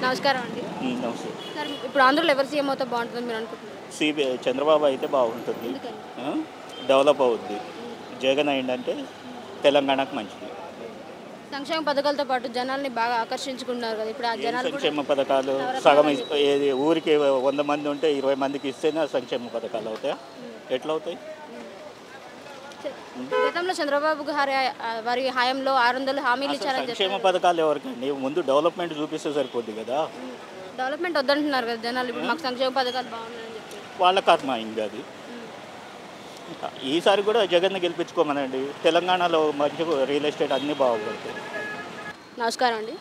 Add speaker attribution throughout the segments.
Speaker 1: నమస్కారం అండి.
Speaker 2: నమస్తే.
Speaker 1: సార్ ఇప్పుడు ఆంధ్రలో ఎవరు సీఎం అవుతే బాగుంటుందని మీరు అనుకుంటున్నారు?
Speaker 2: చంద్రబాబు అయితే బాగుంటుంది.
Speaker 1: ఎందుకని?
Speaker 2: డెవలప్ అవుద్ది. జగన్ అయిందంటే తెలంగాణకు మంచిది.
Speaker 1: సంక్షేమ పథకాలతో పాటు జనాల్ని బాగా ఆకర్షించుకున్నారు కదా, ఇప్పుడు ఆ జనాలు కూడా
Speaker 2: సంక్షేమ పథకాలు
Speaker 1: నవరత్నాలు
Speaker 2: సగం
Speaker 1: అని చెప్పి.
Speaker 2: ఏది ఊరికి 100 మంది ఉంటే 20 మందికి ఇస్తేనే సంక్షేమ పథకాలు అవుతాయా? ఎట్లా అవుతాయి?
Speaker 1: గతంలో చంద్రబాబు వారి హయాంలో 600 హామీలు
Speaker 2: అసలు
Speaker 1: ఇచ్చారని
Speaker 2: సంక్షేమ
Speaker 1: చెప్పారు.
Speaker 2: పథకాలు ఎవరికండి? ముందు డెవలప్మెంట్ చూపిస్తే సరిపోద్ది కదా.
Speaker 1: డెవలప్మెంట్ వద్దంటున్నారు కదా జనాలు, ఇప్పుడు మాకు సంక్షేమ పథకాలు బాగున్నాయని చెప్పి.
Speaker 2: వాళ్ళ కర్మ ఇంకా అది. ఈసారి కూడా జగన్ని గెలిపించుకోమనండి. తెలంగాణలో మంచి రియల్ ఎస్టేట్ అన్నీ బాగుపడతాయి.
Speaker 1: నమస్కారం అండి.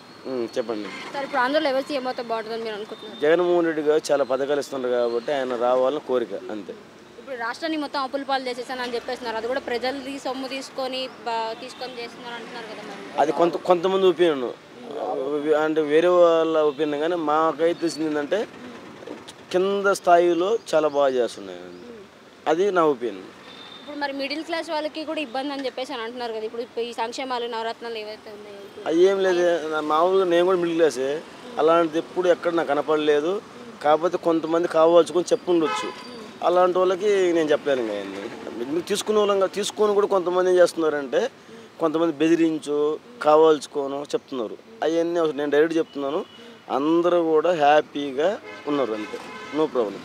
Speaker 3: చెప్పండి.
Speaker 1: సార్ ఇప్పుడు ఆంధ్రలో ఎవరు సీఎం అవుతే బాగుంటుందని మీరు అనుకుంటున్నారు?
Speaker 3: జగన్మోహన్ రెడ్డి గారు చాలా పథకాలు ఇస్తున్నారు కాబట్టి ఆయన రావాలని కోరిక అంతే.
Speaker 1: ఇప్పుడు రాష్ట్రాన్ని మొత్తం అప్పుల పాలు చేసేసానని చెప్పేస్తున్నారు, అది కూడా ప్రజలది సొమ్ము తీసుకొని చేస్తున్నారు అంటున్నారు కదా మరి.
Speaker 3: అది కొంతమంది ఒపీనియన్, అంటే వేరే వాళ్ళ ఒపీనియన్. కానీ మాకైతే తెలిసింది ఏంటంటే కింద స్థాయిలో చాలా బాగా చేస్తున్నాయి, అది నా ఒపీనియన్.
Speaker 1: ఇప్పుడు మరి మిడిల్ క్లాస్ వాళ్ళకి కూడా ఇబ్బంది అని చెప్పేసి అని అంటున్నారు కదా, ఇప్పుడు ఈ సంక్షేమాలు నవరత్నాలు ఏవైతే ఉన్నాయో.
Speaker 3: అది ఏం లేదు, మామూలుగా నేను కూడా మిడిల్ క్లాసే. అలాంటిది ఎప్పుడు ఎక్కడ నాకు కనపడలేదు. కాకపోతే కొంతమంది కావాల్చుకొని చెప్పుండొచ్చు, అలాంటి వాళ్ళకి నేను చెప్పలేను కదండి. తీసుకొని కూడా కొంతమంది ఏం చేస్తున్నారంటే కొంతమంది బెదిరించు కావాల్చుకోను చెప్తున్నారు. అవన్నీ నేను డైరెక్ట్ చెప్తున్నాను, అందరూ కూడా హ్యాపీగా ఉన్నారు అంతే, నో ప్రాబ్లం.